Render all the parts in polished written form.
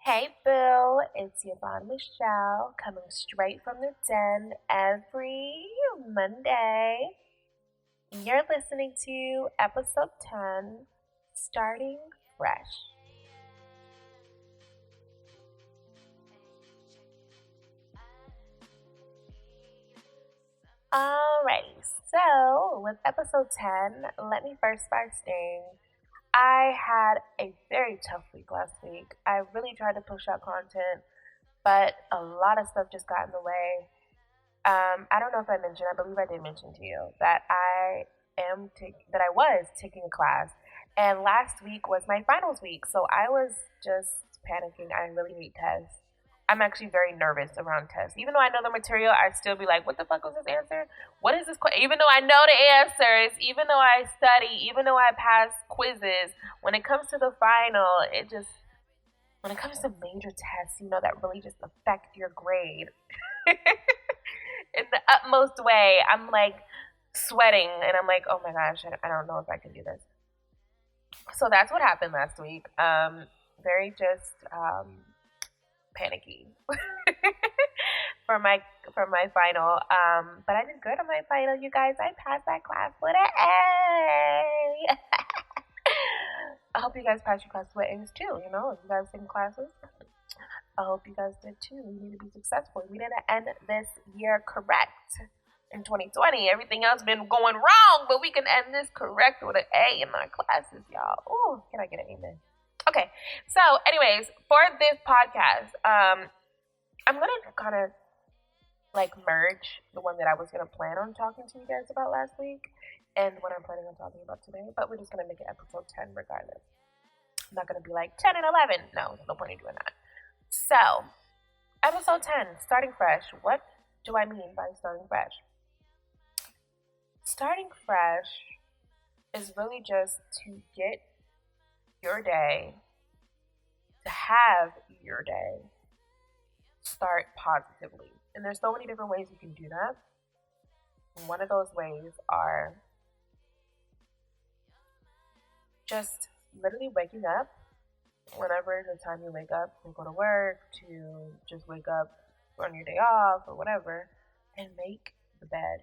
Hey Bill, it's Yvonne Michel coming straight from the den every Monday. You're listening to episode 10, Starting Fresh. Alrighty, so with episode 10, let me first start saying I had a very tough week last week. I really tried to push out content, but a lot of stuff just got in the way. I don't know if I mentioned. I believe I did mention to you that I was taking a class, and last week was my finals week, so I was just panicking. I really hate tests. I'm actually very nervous around tests. Even though I know the material, I still be like, "What the fuck was this answer? What is this?" Even though I know the answers, even though I study, even though I pass quizzes, when it comes to the final, when it comes to major tests, that really just affect your grade. In the utmost way. I'm like sweating and I'm like, oh my gosh, I don't know if I can do this. So that's what happened last week. Very just panicky for my final. But I did good on my final, you guys. I passed that class with an A. I hope you guys passed your class with A's too. If you guys take classes, I hope you guys did too. We need to be successful. We didn't end this year correct in 2020. Everything else been going wrong, but we can end this correct with an A in our classes, y'all. Ooh, can I get an amen? Okay, so anyways, for this podcast, I'm gonna kind of like merge the one that I was gonna plan on talking to you guys about last week and what I'm planning on talking about today. But we're just gonna make it episode 10 regardless. I'm not gonna be like 10 and 11. No, there's no point in doing that. So, episode 10, starting fresh. What do I mean by starting fresh? Starting fresh is really just to get your day, to have your day start positively. And there's so many different ways you can do that. One of those ways are just literally waking up whenever the time you wake up to go to work, to just wake up on your day off or whatever, and make the bed.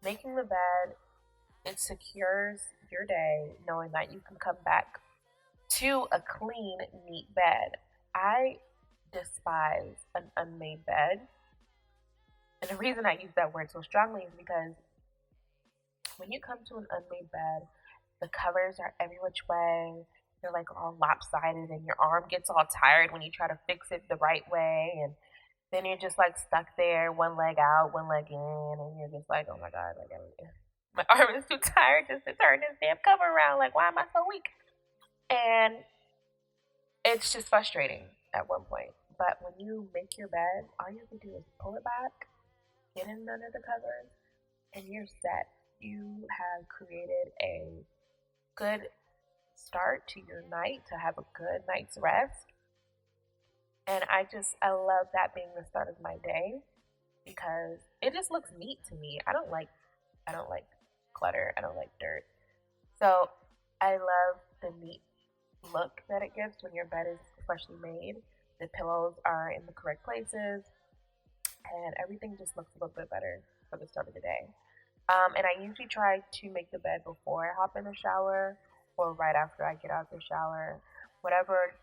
Making the bed, it secures your day knowing that you can come back to a clean, neat bed. I despise an unmade bed. And the reason I use that word so strongly is because when you come to an unmade bed, the covers are every which way. They're like all lopsided and your arm gets all tired when you try to fix it the right way. And then you're just like stuck there, one leg out, one leg in. And you're just like, oh my God, my arm is too tired just to turn this damn cover around. Like, why am I so weak? And it's just frustrating at one point. But when you make your bed, all you have to do is pull it back, get in under the covers, and you're set. You have created a good start to your night, to have a good night's rest. And I love that being the start of my day because it just looks neat to me. I don't like clutter. I don't like dirt. So I love the neat look that it gives when your bed is freshly made. The pillows are in the correct places and everything just looks a little bit better for the start of the day. And I usually try to make the bed before I hop in the shower or right after I get out the shower. Whatever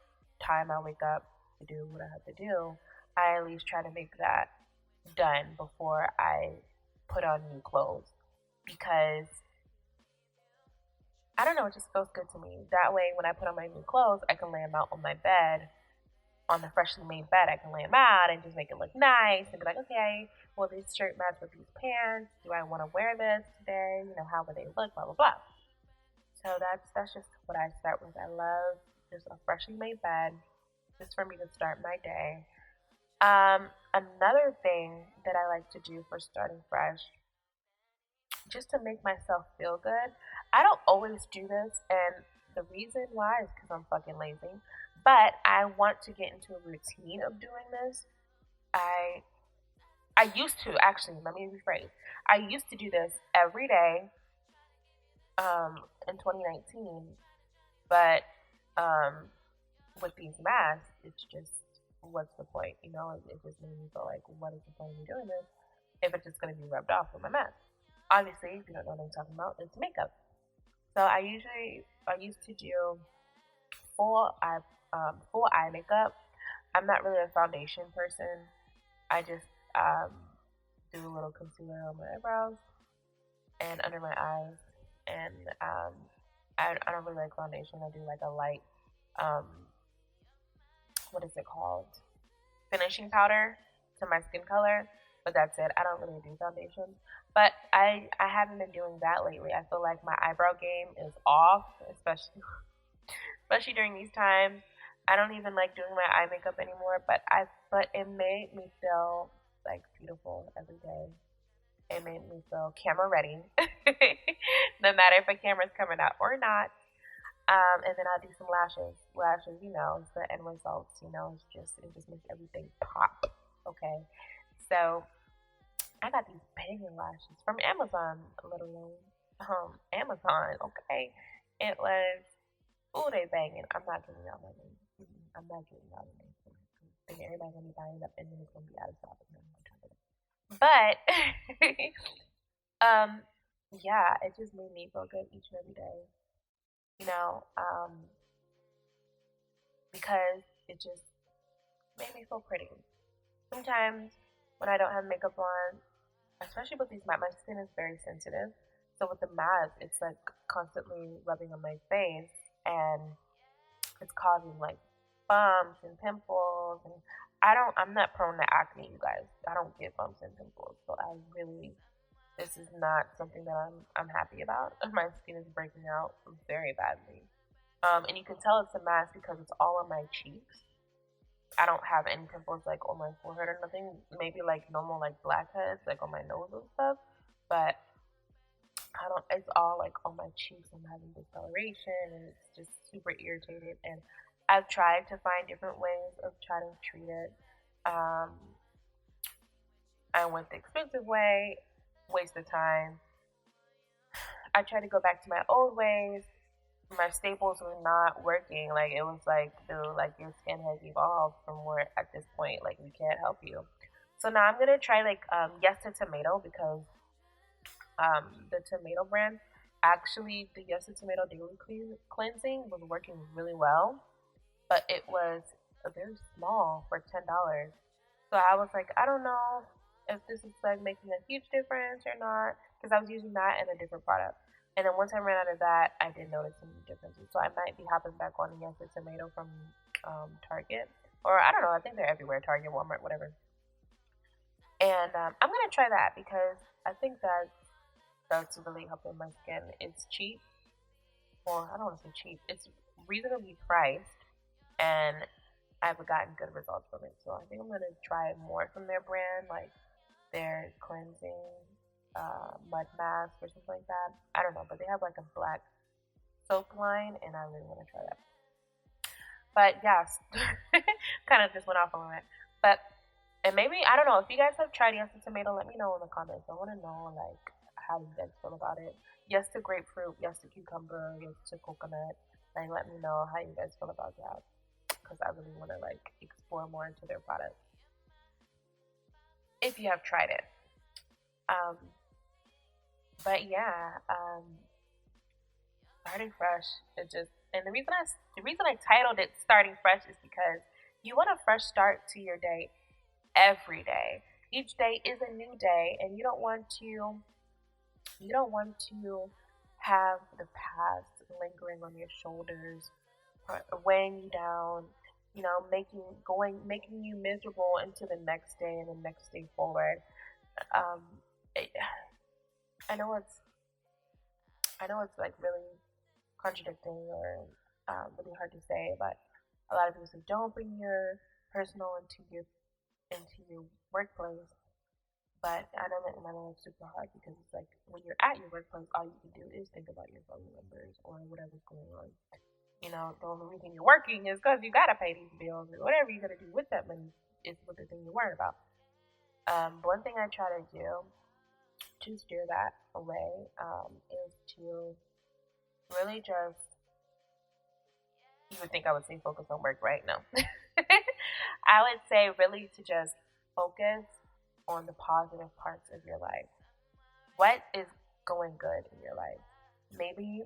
time I wake up to do what I have to do, I at least try to make that done before I put on new clothes. Because, I don't know, it just feels good to me. That way, when I put on my new clothes, I can lay them out on my bed, on the freshly made bed. I can lay them out and just make it look nice and be like, okay, will this shirt match with these pants? Do I want to wear this today? How would they look? Blah, blah, blah. So that's just what I start with. I love just a freshly made bed, just for me to start my day. Another thing that I like to do for starting fresh, just to make myself feel good. I don't always do this, and the reason why is because I'm fucking lazy. But I want to get into a routine of doing this. I used to actually. Let me rephrase. I used to do this every day. In 2019, but with these masks, it's just, what's the point? You know, it just made me feel like, what is the point of me doing this if it's just going to be rubbed off with my mask? Obviously, if you don't know what I'm talking about, it's makeup. So I used to do full eye, full eye makeup. I'm not really a foundation person. I just do a little concealer on my eyebrows and under my eyes, and I don't really like foundation. I do like a light, um, what is it called? Finishing powder to my skin color, but that's it. I don't really do foundation. But I haven't been doing that lately. I feel like my eyebrow game is off, especially during these times. I don't even like doing my eye makeup anymore, but it made me feel like beautiful every day. It made me feel camera ready, no matter if a camera's coming out or not. And then I'll do some lashes. Lashes, you know, it's the end results. You know, it just makes everything pop. Okay, so I got these banging lashes from Amazon, literally. Amazon. Okay, it was, ooh, they banging. I'm not giving out my name. I'm not giving out my name. Then everybody's gonna be buying it up, and then it's gonna be out of stock. But um, yeah, it just made me feel good each and every day. You know, because it just made me feel pretty. Sometimes when I don't have makeup on, especially with these my skin is very sensitive. So with the mask, it's like constantly rubbing on my face, and it's causing like bumps and pimples. And I'm not prone to acne, you guys. I don't get bumps and pimples, so this is not something that I'm happy about. My skin is breaking out very badly. And you can tell it's a mask because it's all on my cheeks. I don't have any pimples like on my forehead or nothing. Maybe like normal like blackheads like on my nose and stuff. But I don't. It's all like on my cheeks. I'm having discoloration, and it's just super irritated. And I've tried to find different ways of trying to treat it. Um, I went the expensive way, waste of time. I tried to go back to my old ways. My staples were not working. Like it was like, dude, like your skin has evolved from where at this point, like we can't help you. So now I'm gonna try like Yes to Tomato, because the tomato brand, actually the Yes to Tomato daily cleansing was working really well, but it was very small for $10. So I was like, I don't know if this is like making a huge difference or not, because I was using that and a different product. And then once I ran out of that, I did notice some differences. So I might be hopping back on Yes the Tomato from Target, or I don't know. I think they're everywhere: Target, Walmart, whatever. And I'm gonna try that because I think that's really helping my skin. It's cheap. Well, I don't want to say cheap. It's reasonably priced, and I've gotten good results from it. So I think I'm gonna try more from their brand, like their cleansing mud mask or something like that. I don't know, but they have like a black soap line, and I really want to try that. But yes, kind of just went off on that. But and maybe I don't know if you guys have tried Yes to Tomato. Let me know in the comments. I want to know like how you guys feel about it. Yes to grapefruit. Yes to cucumber. Yes to coconut. Like let me know how you guys feel about that, because I really want to like explore more into their products if you have tried it. Um, but yeah, starting fresh. It just, and the reason I titled it Starting Fresh is because you want a fresh start to your day every day. Each day is a new day, and you don't want to have the past lingering on your shoulders, weighing you down, you know, making you miserable into the next day and the next day forward. Um, it, I know it's like really contradicting or really hard to say, but a lot of people say don't bring your personal into your workplace. But I know that in my life it's super hard because it's like when you're at your workplace, all you can do is think about your family members or whatever's going on. You know, the only reason you're working is because you gotta pay these bills or whatever you're gonna do with that money is what the thing you're worried about. One thing I try to do to steer that away is to really just You would think I would say focus on work, right? No. I would say really to just focus on the positive parts of your life. What is going good in your life? Maybe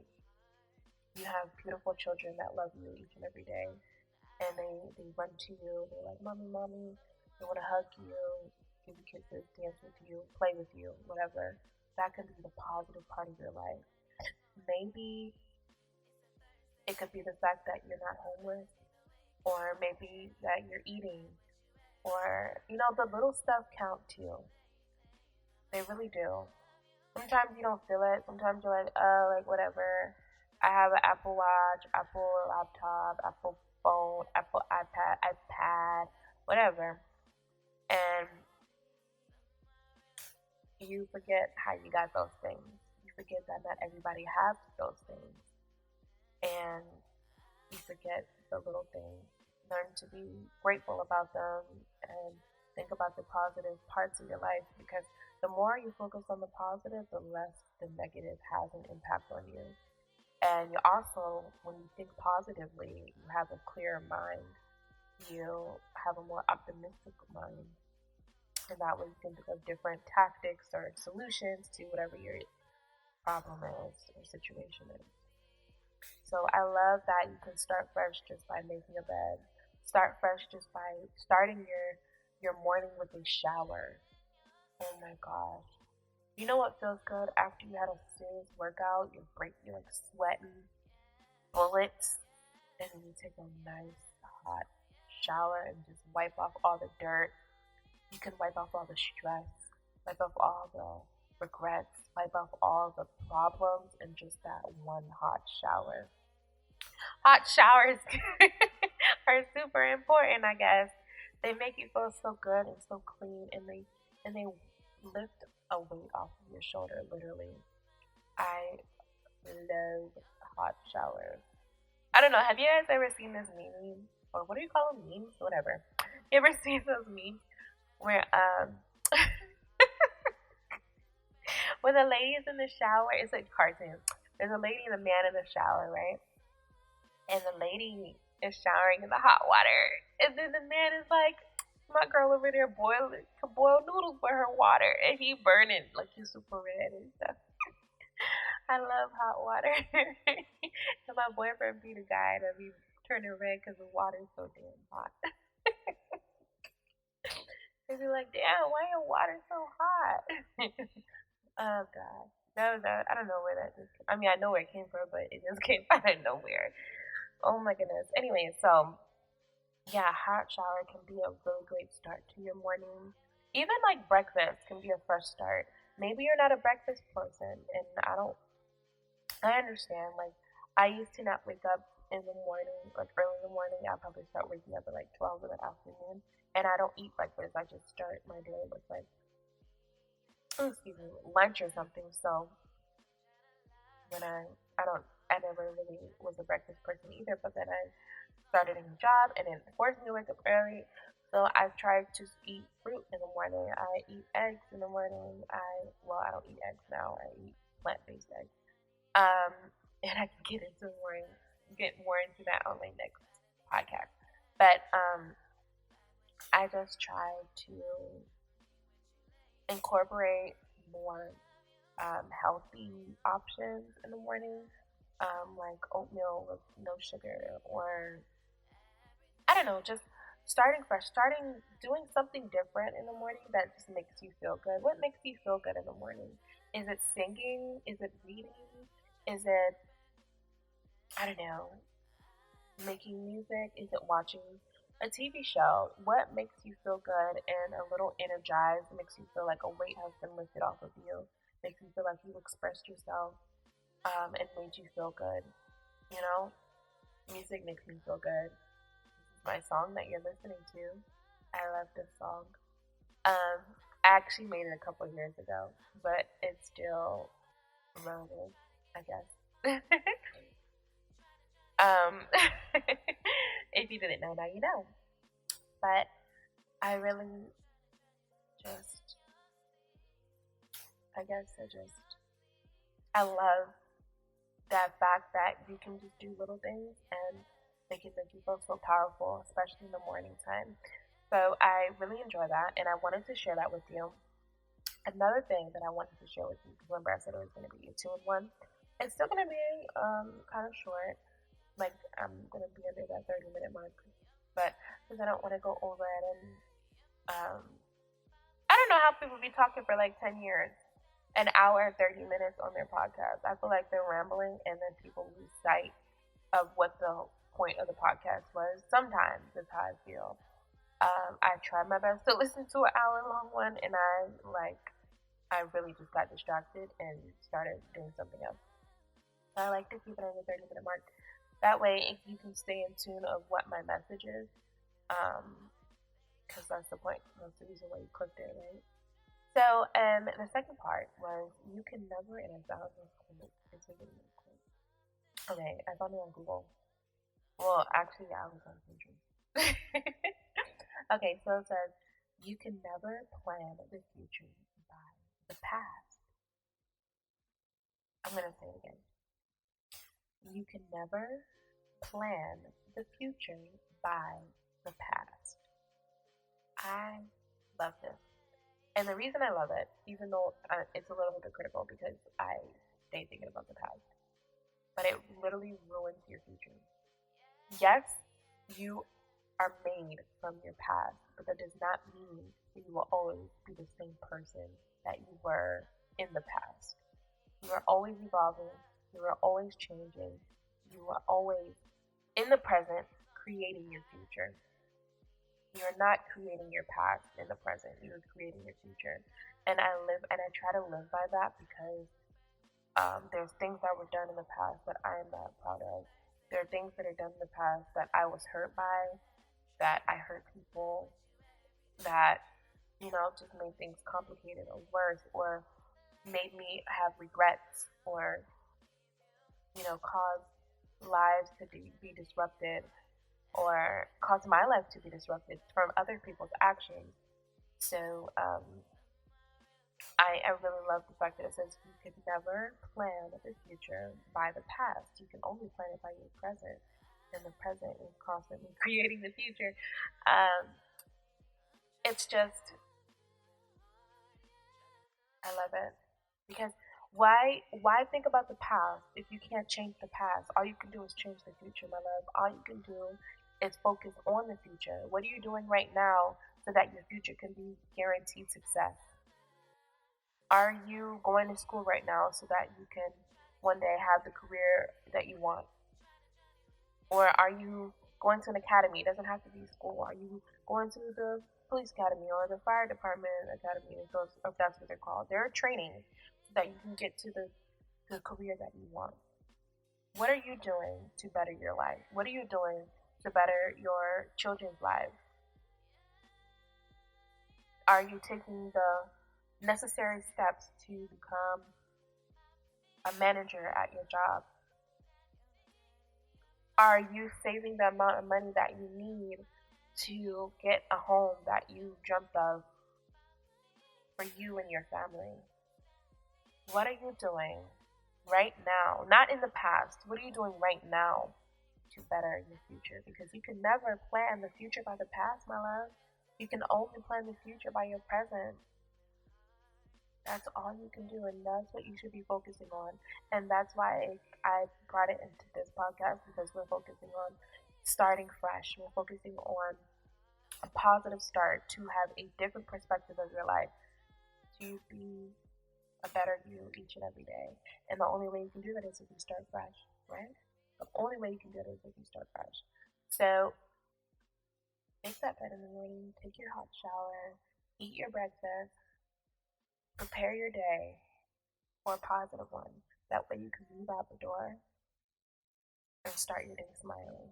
you have beautiful children that love you each and every day, and they run to you. They're like, "Mommy, mommy." They want to hug you, give you kisses, dance with you, play with you, whatever. That can be the positive part of your life. Maybe it could be the fact that you're not homeless, or maybe that you're eating, or the little stuff count too. They really do. Sometimes you don't feel it. Sometimes you're like, oh, like whatever. I have an Apple Watch, Apple laptop, Apple phone, Apple iPad, whatever. And you forget how you got those things. You forget that not everybody has those things. And you forget the little things. Learn to be grateful about them and think about the positive parts of your life, because the more you focus on the positive, the less the negative has an impact on you. And you also, when you think positively, you have a clearer mind. You have a more optimistic mind. And that way you can think of different tactics or solutions to whatever your problem is or situation is. So I love that you can start fresh just by making a bed. Start fresh just by starting your morning with a shower. Oh my gosh. You know what feels good after you had a serious workout? You're like sweating bullets, and then you take a nice hot shower and just wipe off all the dirt. You can wipe off all the stress, wipe off all the regrets, wipe off all the problems in just that one hot shower. Hot showers are super important, I guess. They make you feel so good and so clean, and they lift a weight off of your shoulder, literally. I love hot showers. I don't know, have you guys ever seen this meme? Or what do you call them? Memes? Whatever. You ever seen those memes where when the lady is in the shower, it's like cartoon. There's a lady and a man in the shower, right? And the lady is showering in the hot water. And then the man is like, my girl over there could boil noodles for her water, and he burning like he's super red and stuff. I love hot water. And my boyfriend be the guy that be turning red because the water's so damn hot. They be like, damn, why your water so hot? Oh god. No, I don't know where that just. I mean, I know where it came from, but it just came out of nowhere. Oh my goodness. Anyway, so yeah, hot shower can be a really great start to your morning. Even like breakfast can be a fresh start. Maybe you're not a breakfast person, and I understand. Like, I used to not wake up in the morning, like early in the morning. I probably start waking up at like 12 in the afternoon, and I don't eat breakfast. I just start my day with like, excuse me, lunch or something. So when I never really was a breakfast person either. But then I started a new job, and it forced me to wake up early. So I've tried to eat fruit in the morning. I eat eggs in the morning. I don't eat eggs now. I eat plant-based eggs. Um, and I can get more into that on my next podcast. But I just try to incorporate more healthy options in the morning, like oatmeal with no sugar, or I don't know, just starting fresh, doing something different in the morning that just makes you feel good. What makes you feel good in the morning? Is it singing? Is it reading? Is it, I don't know, making music? Is it watching a TV show? What makes you feel good and a little energized? Makes you feel like a weight has been lifted off of you. Makes you feel like you expressed yourself, and made you feel good. You know, music makes me feel good. This is my song that you're listening to. I love this song. I actually made it a couple of years ago, but it's still relevant, I guess. um, if you didn't know, now you know. But I really just, I love that fact that you can just do little things and They can make you feel so powerful, especially in the morning time. So I really enjoy that, and I wanted to share that with you. Another thing that I wanted to share with you, because remember I said it was going to be a two-in-one. It's still going to be kind of short. Like I'm going to be under that 30-minute mark, but because I don't want to go over it, and um, I don't know how people be talking for like 10 years, an hour and 30 minutes on their podcast. I feel like they're rambling, and then people lose sight of what the point of the podcast was. Sometimes that's how I feel. I tried my best to listen to an hour long one, and I really just got distracted and started doing something else. So I like to keep it on the 30-minute mark. That way, you can stay in tune of what my message is, because that's the point. That's the reason why you clicked it, right? So, the second part was you can never, and I found this quote. It's a really good quote. Okay, I found it on Google. Well, actually, I was on Pinterest. Okay, so it says, you can never plan the future by the past. I'm going to say it again. You can never plan the future by the past. I love this. And the reason I love it, even though it's a little hypocritical because I stay thinking about the past, but it literally ruins your future. Yes, you are made from your past, but that does not mean that you will always be the same person that you were in the past. You are always evolving, you are always changing, you are always in the present creating your future. You're not creating your past in the present, you're creating your future. And I try to live by that because there's things that were done in the past that I am not proud of. There are things that are done in the past that I was hurt by, that I hurt people, that, just made things complicated or worse, or made me have regrets, or, caused lives to be disrupted, or caused my life to be disrupted from other people's actions. So, I really love the fact that it says you can never plan the future by the past. You can only plan it by your present. And the present is constantly creating the future. It's just, I love it. Because why think about the past if you can't change the past? All you can do is change the future, my love. All you can do is focus on the future. What are you doing right now so that your future can be guaranteed success? Are you going to school right now so that you can one day have the career that you want? Or are you going to an academy? It doesn't have to be school. Are you going to the police academy or the fire department academy, if that's what they're called? There are trainings so that you can get to the career that you want. What are you doing to better your life? What are you doing to better your children's lives? Are you taking the necessary steps to become a manager at your job? Are you saving the amount of money that you need to get a home that you dreamt of for you and your family? What are you doing right now? Not in the past. What are you doing right now to better your future? Because you can never plan the future by the past, my love. You can only plan the future by your present. That's all you can do, and that's what you should be focusing on. And that's why I brought it into this podcast, because we're focusing on starting fresh. We're focusing on a positive start, to have a different perspective of your life, to be a better you each and every day. And the only way you can do that is if you start fresh, right? The only way you can do it is if you start fresh. So, make that bed in the morning, take your hot shower, eat your breakfast, prepare your day for a positive one. That way you can move out the door and start your day smiling.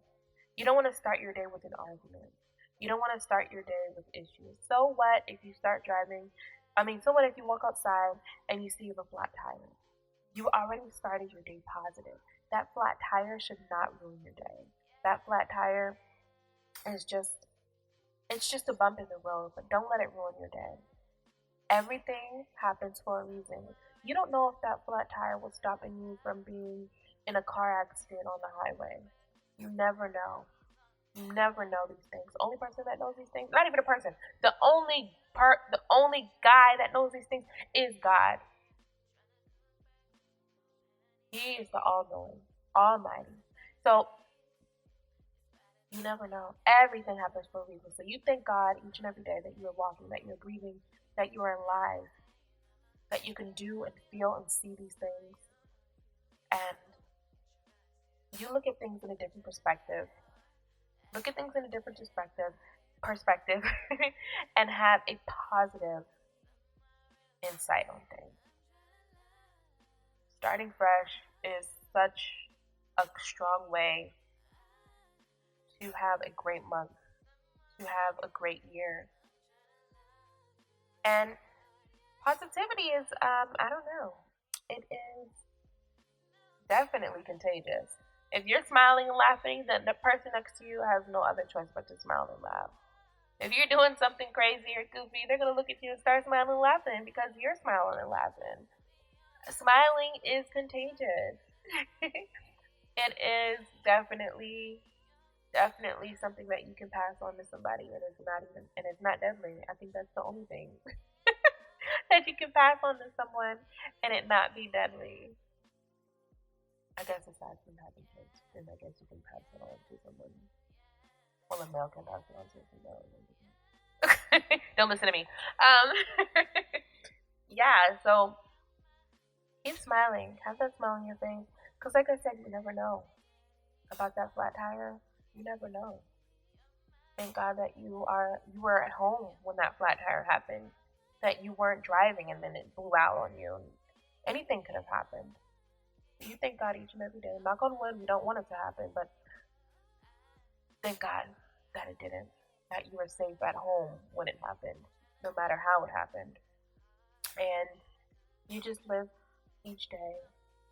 You don't want to start your day with an argument. You don't want to start your day with issues. So what if you start driving? So what if you walk outside and you see you have a flat tire? You already started your day positive. That flat tire should not ruin your day. That flat tire is it's just a bump in the road, but don't let it ruin your day. Everything happens for a reason. You don't know if that flat tire was stopping you from being in a car accident on the highway. You never know. You never know these things. The only person that knows these things, not even a person, the only guy that knows these things is God. He is the all knowing, almighty. So you never know. Everything happens for a reason. So you thank God each and every day that you are walking, that you're breathing, that you are alive, that you can do and feel and see these things. And you look at things in a different perspective. Look at things in a different perspective and have a positive insight on things. Starting fresh is such a strong way to have a great month, to have a great year. And positivity is, I don't know, it is definitely contagious. If you're smiling and laughing, then the person next to you has no other choice but to smile and laugh. If you're doing something crazy or goofy, they're going to look at you and start smiling and laughing because you're smiling and laughing. Smiling is contagious. It is definitely something that you can pass on to somebody, and it's not deadly. I think that's the only thing that you can pass on to someone and it not be deadly. I guess aside from having kids, then I guess you can pass it on to someone. Well, a male can pass it on to a female. Don't listen to me. Yeah, so keep smiling. Have that smile on your face. Because like I said, you never know about that flat tire. You never know. Thank God that you were at home when that flat tire happened. That you weren't driving and then it blew out on you. Anything could have happened. You thank God each and every day. Knock on wood, we don't want it to happen, but thank God that it didn't. That you were safe at home when it happened, no matter how it happened. And you just live each day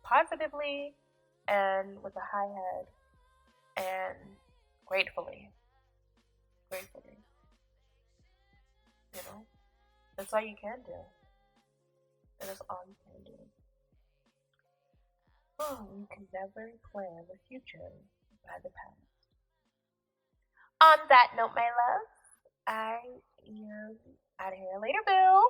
positively and with a high head and gratefully. Gratefully. You know? That's all you can do. That is all you can do. Oh, you can never plan the future by the past. On that note, my love, I am out of here. Later, Bill.